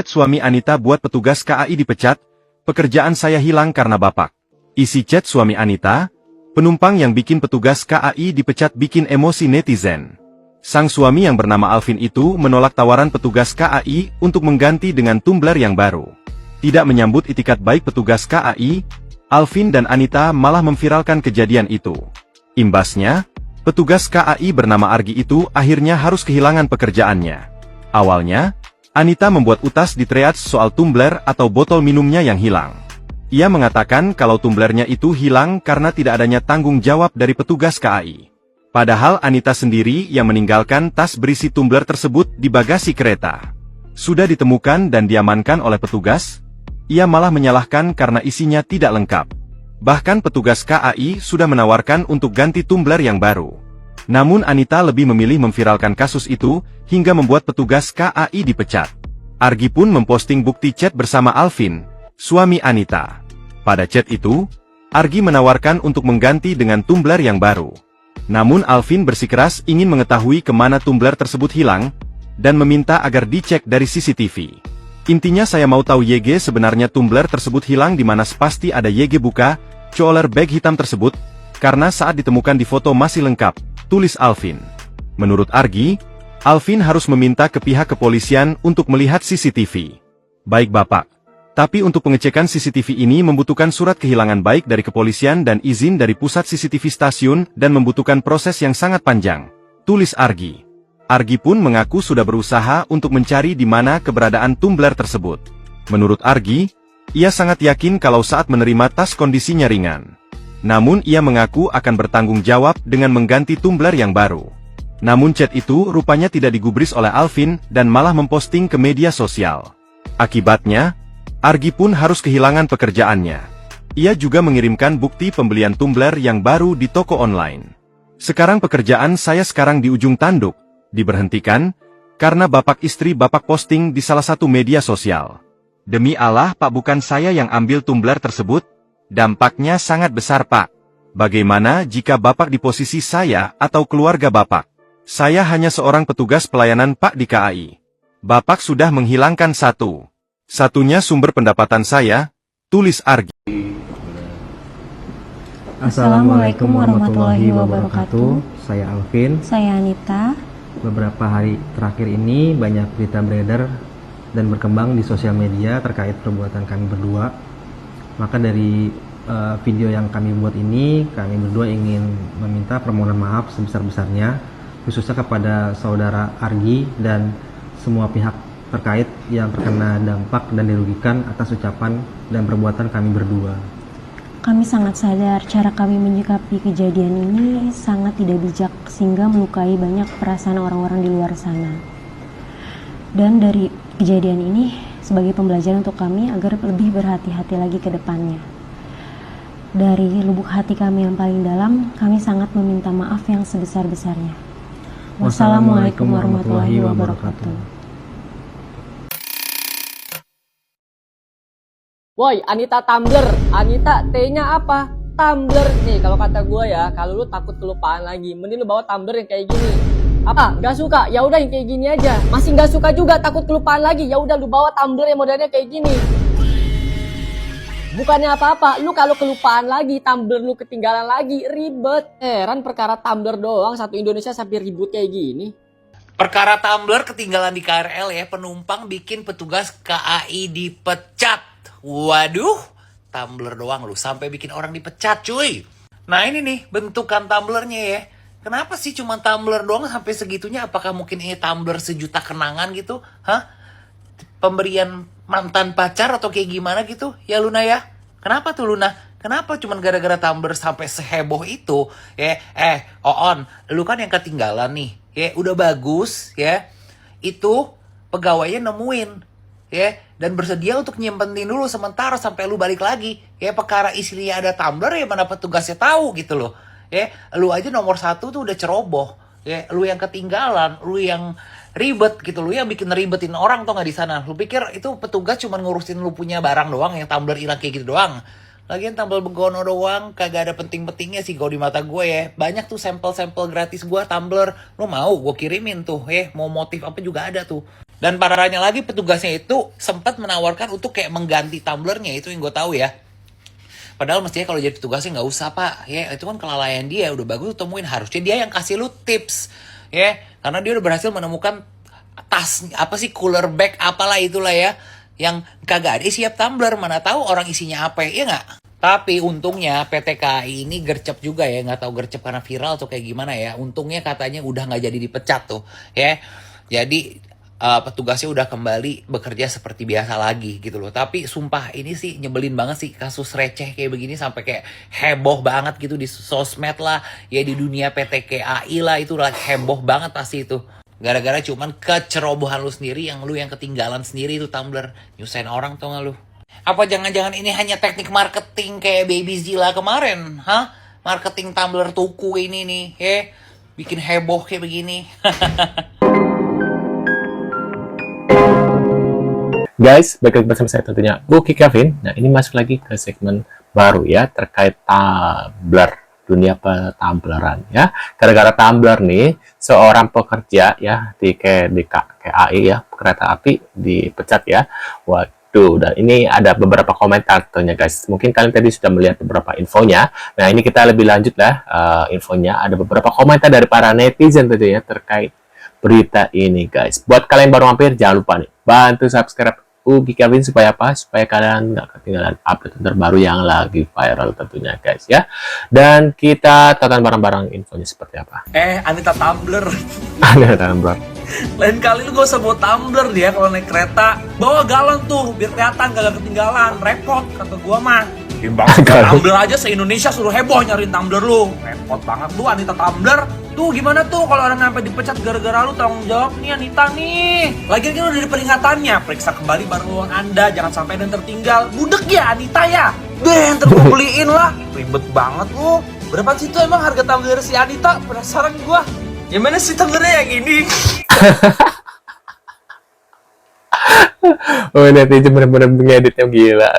chat suami Anita buat petugas KAI dipecat, pekerjaan saya hilang karena Bapak. Isi chat suami Anita, penumpang yang bikin petugas KAI dipecat bikin emosi netizen. Sang suami yang bernama Alvin itu menolak tawaran petugas KAI untuk mengganti dengan tumbler yang baru. Tidak menyambut itikat baik petugas KAI, Alvin dan Anita malah memviralkan kejadian itu. Imbasnya, petugas KAI bernama Argi itu akhirnya harus kehilangan pekerjaannya. Awalnya, Anita membuat utas di triage soal tumbler atau botol minumnya yang hilang. Ia mengatakan kalau tumblernya itu hilang karena tidak adanya tanggung jawab dari petugas KAI. Padahal Anita sendiri yang meninggalkan tas berisi tumbler tersebut di bagasi kereta. Sudah ditemukan dan diamankan oleh petugas, ia malah menyalahkan karena isinya tidak lengkap. Bahkan petugas KAI sudah menawarkan untuk ganti tumbler yang baru. Namun Anita lebih memilih memviralkan kasus itu, hingga membuat petugas KAI dipecat. Argi pun memposting bukti chat bersama Alvin, suami Anita. Pada chat itu, Argi menawarkan untuk mengganti dengan tumbler yang baru. Namun Alvin bersikeras ingin mengetahui kemana tumbler tersebut hilang, dan meminta agar dicek dari CCTV. Intinya saya mau tahu YG sebenarnya tumbler tersebut hilang di mana, pasti ada YG buka, cooler bag hitam tersebut, karena saat ditemukan di foto masih lengkap, tulis Alvin. Menurut Argi, Alvin harus meminta ke pihak kepolisian untuk melihat CCTV. Baik Bapak. Tapi untuk pengecekan CCTV ini membutuhkan surat kehilangan baik dari kepolisian dan izin dari pusat CCTV stasiun dan membutuhkan proses yang sangat panjang, tulis Argi. Argi pun mengaku sudah berusaha untuk mencari di mana keberadaan tumbler tersebut. Menurut Argi, ia sangat yakin kalau saat menerima tas kondisinya ringan. Namun ia mengaku akan bertanggung jawab dengan mengganti tumbler yang baru. Namun chat itu rupanya tidak digubris oleh Alvin dan malah memposting ke media sosial. Akibatnya, Argi pun harus kehilangan pekerjaannya. Ia juga mengirimkan bukti pembelian tumbler yang baru di toko online. Sekarang pekerjaan saya sekarang di ujung tanduk, diberhentikan, karena bapak istri bapak posting di salah satu media sosial. Demi Allah Pak, bukan saya yang ambil tumbler tersebut, dampaknya sangat besar Pak. Bagaimana jika bapak di posisi saya atau keluarga bapak? Saya hanya seorang petugas pelayanan Pak di KAI. Bapak sudah menghilangkan satunya sumber pendapatan saya, tulis Argi. Assalamualaikum warahmatullahi wabarakatuh. Saya Alvin. Saya Anita. Beberapa hari terakhir ini banyak berita beredar dan berkembang di sosial media terkait perbuatan kami berdua. Maka dari video yang kami buat ini, kami berdua ingin meminta permohonan maaf sebesar-besarnya, khususnya kepada saudara Argi dan semua pihak terkait yang terkena dampak dan dirugikan atas ucapan dan perbuatan kami berdua. Kami sangat sadar cara kami menyikapi kejadian ini sangat tidak bijak sehingga melukai banyak perasaan orang-orang di luar sana. Dan dari kejadian ini sebagai pembelajaran untuk kami agar lebih berhati-hati lagi ke depannya. Dari lubuk hati kami yang paling dalam, kami sangat meminta maaf yang sebesar-besarnya. Wassalamualaikum warahmatullahi wabarakatuh. Woi, Anita Tumbler. Anita T-nya apa? Tumbler. Nih, kalau kata gue ya, kalau lu takut kelupaan lagi, mending lu bawa tumbler yang kayak gini. Apa? Gak suka? Ya udah yang kayak gini aja. Masih gak suka juga, takut kelupaan lagi. Ya udah lu bawa tumbler yang modelnya kayak gini. Bukannya apa-apa, lu kalau kelupaan lagi, tumbler lu ketinggalan lagi, ribet. Heran perkara tumbler doang, satu Indonesia sampai ribut kayak gini. Perkara tumbler ketinggalan di KRL ya, penumpang bikin petugas KAI dipecat. Waduh, tumbler doang lu sampai bikin orang dipecat cuy. Nah ini nih bentukan tumblernya ya. Kenapa sih cuma tumbler doang sampai segitunya? Apakah mungkin ini tumbler sejuta kenangan gitu? Hah? Pemberian mantan pacar atau kayak gimana gitu? Ya Luna ya? Kenapa tuh Luna? Kenapa cuma gara-gara tumbler sampai seheboh itu? Ya, Oon, lu kan yang ketinggalan nih. Ya, udah bagus ya. Itu pegawainya nemuin. Ya, dan bersedia untuk nyimpenin dulu sementara sampai lu balik lagi. Ya, perkara istrinya ada tumbler ya mana petugasnya tahu gitu loh. Ya, lu aja nomor 1 tuh udah ceroboh. Ya, lu yang ketinggalan, lu yang ribet gitu, lu yang bikin ribetin orang tuh nggak di sana. Lu pikir itu petugas cuma ngurusin lu punya barang doang, yang tumbler hilang kayak gitu doang. Lagian tumbler begono doang, kagak ada penting-pentingnya sih kalau di mata gue ya. Banyak tuh sampel-sampel gratis gue tumbler. Lu mau gue kirimin tuh, mau motif apa juga ada tuh. Dan parahnya lagi petugasnya itu sempat menawarkan untuk kayak mengganti tumblernya, itu yang gue tahu ya. Padahal mestinya kalau jadi petugasnya nggak usah pak, ya itu kan kelalaian dia, udah bagus temuin, harusnya dia yang kasih lu tips, ya karena dia udah berhasil menemukan tas apa sih cooler bag apalah itulah ya, yang kagak ada isi tumbler, mana tahu orang isinya apa ya nggak? Tapi untungnya PT KAI ini gercep juga ya, nggak tahu gercep karena viral atau kayak gimana ya. Untungnya katanya udah nggak jadi dipecat tuh, ya. Jadi petugasnya udah kembali bekerja seperti biasa lagi gitu loh. Tapi sumpah ini sih nyebelin banget sih kasus receh kayak begini sampai kayak heboh banget gitu di sosmed lah, ya di dunia PT KAI lah, itu lah heboh banget pasti itu. Gara-gara cuman kecerobohan lu sendiri, yang lu yang ketinggalan sendiri itu tumbler, nyusahin orang tau gak lu? Apa jangan-jangan ini hanya teknik marketing kayak Baby Zilla kemarin, hah? Marketing tumbler tuku ini nih, bikin heboh kayak begini. Guys, balik lagi bersama saya tentunya Uki Kevin. Nah, ini masuk lagi ke segmen baru ya, terkait tumbler, dunia petumbleran ya. Gara-gara tumbler nih, seorang pekerja ya di KAI ya, kereta api dipecat ya. Waduh, dan ini ada beberapa komentar tentunya guys. Mungkin kalian tadi sudah melihat beberapa infonya. Nah, ini kita lebih lanjut lah infonya. Ada beberapa komentar dari para netizen tentunya terkait berita ini guys. Buat kalian baru mampir, jangan lupa nih, bantu subscribe Uki Kevin supaya apa? Supaya kalian nggak ketinggalan update terbaru yang lagi viral tentunya guys ya. Dan kita tonton bareng-bareng infonya seperti apa. Anita Tumbler. Ada tumbler. Lain kali lu gak usah bawa tumbler dia kalau naik kereta. Bawa galon tuh biar kelihatan kagak ketinggalan. Repot kata gua mah. Timbang tumbler aja se-Indonesia suruh heboh nyariin tumbler lu. Repot banget lu Anita Tumbler. Tuh gimana tuh kalau orang sampai dipecat gara-gara lu, tanggung jawab nih Anita nih. Lagian kan udah di peringatannya, periksa kembali barang uang Anda, jangan sampai ada yang tertinggal. Budek ya Anita ya. Ntar gua beliin lah. Ribet banget lu. Berapa sih tuh emang harga tumbler si Anita? Penasaran gua. Yang mana sih tumblernya yang ini? Oh, netizen bener-bener ngeditnya gila.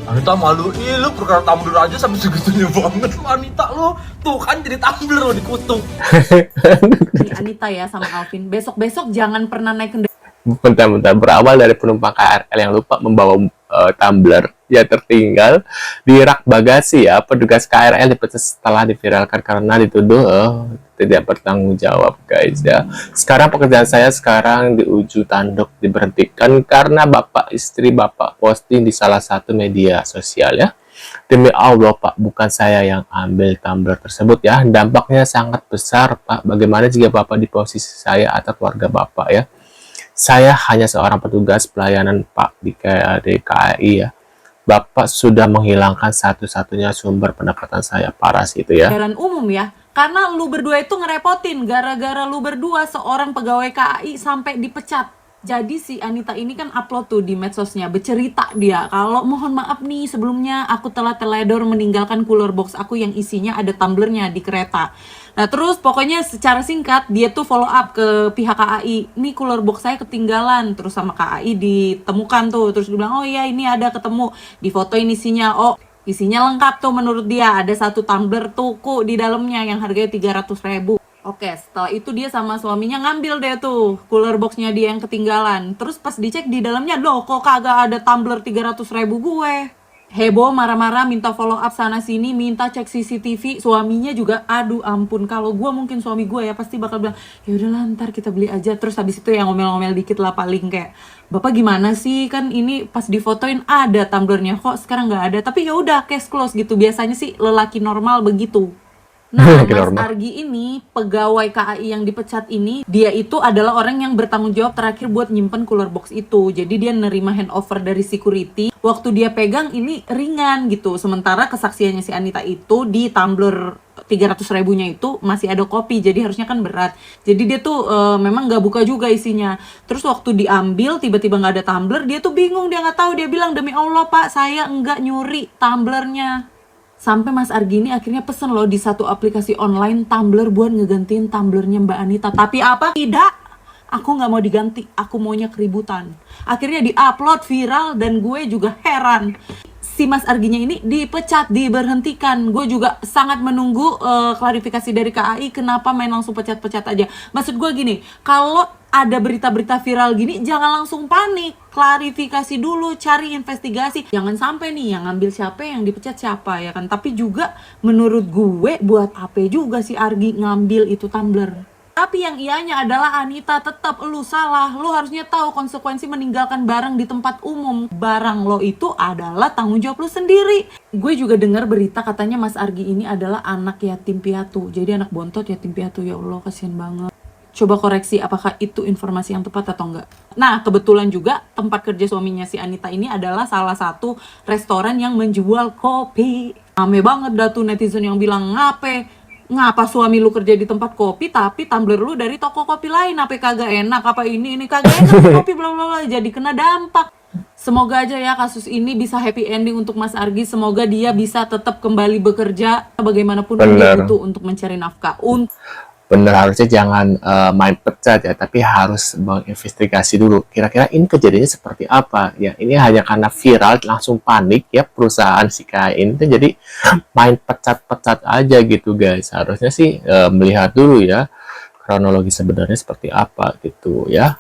Anita malu, lu perkara tumbler aja sampai segitunya banget lu Anita lu. Tuh kan jadi tumbler lu dikutuk. Nih Anita ya sama Alvin, besok-besok jangan pernah naik kendaraan. Bentar-bentar, berawal dari penumpang KRL yang lupa membawa tumbler ya tertinggal di rak bagasi ya. Petugas KRL dipecat setelah diviralkan karena dituduh tidak bertanggung jawab guys ya. Sekarang pekerjaan saya sekarang di ujung tanduk diberhentikan karena bapak istri bapak posting di salah satu media sosial ya. Demi Allah pak, bukan saya yang ambil tumbler tersebut ya. Dampaknya sangat besar pak. Bagaimana jika bapak di posisi saya atau keluarga bapak ya? Saya hanya seorang petugas pelayanan Pak di KAI ya. Bapak sudah menghilangkan satu-satunya sumber pendapatan saya, parah sih itu ya. Kendaraan umum ya, karena lu berdua itu ngerepotin. Gara-gara lu berdua seorang pegawai KAI sampai dipecat. Jadi si Anita ini kan upload tuh di medsosnya, bercerita dia kalau mohon maaf nih sebelumnya aku telah teledor meninggalkan cooler box aku yang isinya ada tumblernya di kereta. Nah terus pokoknya secara singkat dia tuh follow up ke pihak KAI, nih cooler box saya ketinggalan, terus sama KAI ditemukan tuh, terus dia bilang oh iya ini ada ketemu, di foto ini isinya, oh isinya lengkap tuh menurut dia, ada satu tumbler tuku di dalamnya yang harganya 300.000. Oke, setelah itu dia sama suaminya ngambil deh tuh cooler boxnya dia yang ketinggalan. Terus pas dicek di dalamnya, loh kok kagak ada tumbler 300.000 gue. Heboh, marah-marah, minta follow up sana sini, minta cek CCTV. Suaminya juga, aduh ampun, kalau gue mungkin suami gue ya pasti bakal bilang, ya udahlah ntar kita beli aja. Terus habis itu yang ngomel-ngomel dikit lah paling kayak, bapak gimana sih, kan ini pas difotoin ada tumblernya, kok sekarang nggak ada. Tapi ya udah case close gitu. Biasanya sih lelaki normal begitu. Nah, Mas Argi ini, pegawai KAI yang dipecat ini, dia itu adalah orang yang bertanggung jawab terakhir buat nyimpen cooler box itu. Jadi dia nerima handover dari security. Waktu dia pegang ini ringan gitu. Sementara kesaksiannya si Anita itu di tumbler 300.000-nya itu masih ada kopi. Jadi harusnya kan berat. Jadi dia tuh memang nggak buka juga isinya. Terus waktu diambil tiba-tiba nggak ada tumbler, dia tuh bingung, dia nggak tahu. Dia bilang demi Allah pak, saya nggak nyuri tumblernya. Sampai Mas Argi ini akhirnya pesen loh di satu aplikasi online tumbler buat ngegantiin tumblernya Mbak Anita. Tapi apa? Tidak. Aku nggak mau diganti. Aku maunya keributan. Akhirnya diupload viral dan gue juga heran. si Mas Arginya ini dipecat, diberhentikan. Gue juga sangat menunggu klarifikasi dari KAI kenapa main langsung pecat-pecat aja. Maksud gue gini, kalau ada berita-berita viral gini jangan langsung panik, klarifikasi dulu, cari investigasi. Jangan sampai nih yang ngambil siapa, yang dipecat siapa ya kan. Tapi juga menurut gue buat apa juga si Argi ngambil itu tumbler. Tapi yang ianya adalah Anita, tetap lu salah. Lu harusnya tahu konsekuensi meninggalkan barang di tempat umum. Barang lo itu adalah tanggung jawab lu sendiri. Gue juga dengar berita katanya Mas Argi ini adalah anak yatim piatu. Jadi anak bontot yatim piatu. Ya Allah, kasihan banget. Coba koreksi apakah itu informasi yang tepat atau enggak. Nah, kebetulan juga tempat kerja suaminya si Anita ini adalah salah satu restoran yang menjual kopi. Rame banget dah tuh netizen yang bilang, ngapa suami lu kerja di tempat kopi tapi tumbler lu dari toko kopi lain, apa kagak enak, apa ini kagak enak kopi bla bla bla, jadi kena dampak. Semoga aja ya kasus ini bisa happy ending untuk Mas Argi. Semoga dia bisa tetap kembali bekerja bagaimanapun dia butuh untuk mencari nafkah. Bener, harusnya jangan main pecat ya, tapi harus menginvestigasi dulu. Kira-kira ini kejadiannya seperti apa? Ya, ini hanya karena viral langsung panik ya perusahaan si kain itu, jadi main pecat-pecat aja gitu guys. Harusnya sih melihat dulu ya kronologi sebenarnya seperti apa gitu ya.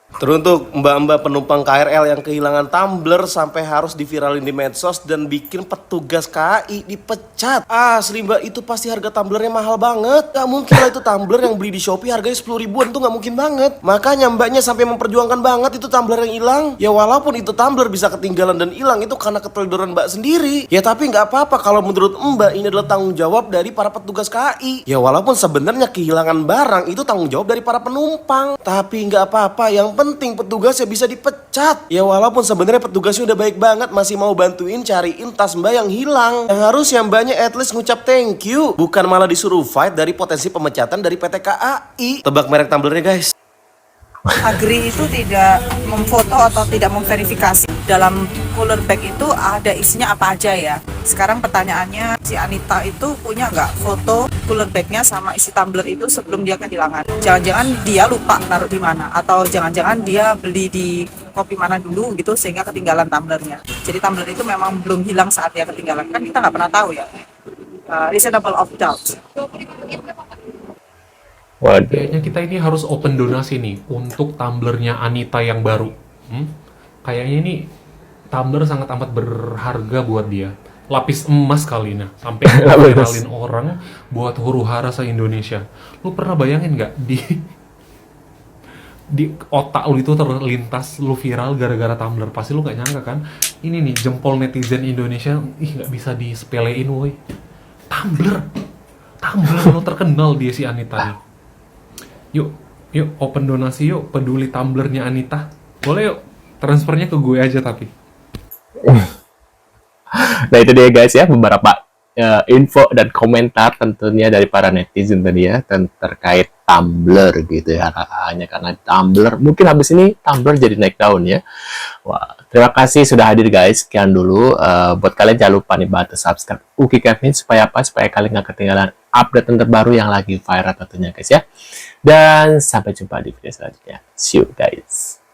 Teruntuk mbak-mbak penumpang KRL yang kehilangan tumbler sampai harus diviralin di medsos dan bikin petugas KAI dipecat. Asli mbak, itu pasti harga tumblernya mahal banget. Gak mungkin lah itu tumbler yang beli di Shopee harganya 10 ribuan, tuh gak mungkin banget. Makanya mbaknya sampai memperjuangkan banget itu tumbler yang hilang. Ya walaupun itu tumbler bisa ketinggalan dan hilang, itu karena keteledoran mbak sendiri. Ya tapi gak apa-apa kalau menurut mbak ini adalah tanggung jawab dari para petugas KAI. Ya walaupun sebenarnya kehilangan barang itu tanggung jawab dari para penumpang. Tapi gak apa-apa, yang penting petugasnya bisa dipecat. Ya walaupun sebenarnya petugasnya udah baik banget, masih mau bantuin cariin tas mbak yang hilang. Yang harusnya mbaknya at least ngucap thank you, bukan malah disuruh fight dari potensi pemecatan dari PT KAI. Tebak merek tumblernya guys. Agri itu tidak memfoto atau tidak memverifikasi dalam cooler bag itu ada isinya apa aja ya. Sekarang pertanyaannya, si Anita itu punya nggak foto cooler bagnya sama isi tumbler itu sebelum dia kehilangan? Jangan-jangan dia lupa naruh di mana, atau jangan-jangan dia beli di kopi mana dulu gitu sehingga ketinggalan tumblernya. Jadi tumbler itu memang belum hilang saat dia ketinggalan, kan kita nggak pernah tahu ya. Reasonable of doubt. Waduh. Kayaknya kita ini harus open donasi nih untuk tumblernya Anita yang baru. Kayaknya ini tumbler sangat amat berharga buat dia. Lapis emas kali ini, sampai viralin orang buat huru-hara se-Indonesia. Lu pernah bayangin nggak di otak lu itu terlintas lu viral gara-gara tumbler? Pasti lu nggak nyangka kan? Ini nih jempol netizen Indonesia, nggak bisa disepelein woi. Tumbler lu terkenal dia si Anita nih. Yuk open donasi yuk, peduli tumblernya Anita. Boleh yuk, transfernya ke gue aja tapi. Nah itu dia guys ya, beberapa info dan komentar tentunya dari para netizen tadi ya terkait tumbler gitu ya. Hanya karena tumbler, mungkin habis ini tumbler jadi naik daun ya. Wah, terima kasih sudah hadir guys. Sekian dulu. Buat kalian jangan lupa nih bantu subscribe Uki Kevin supaya apa? Supaya kalian nggak ketinggalan update terbaru yang lagi viral tentunya guys ya. Dan sampai jumpa di video selanjutnya. See you guys.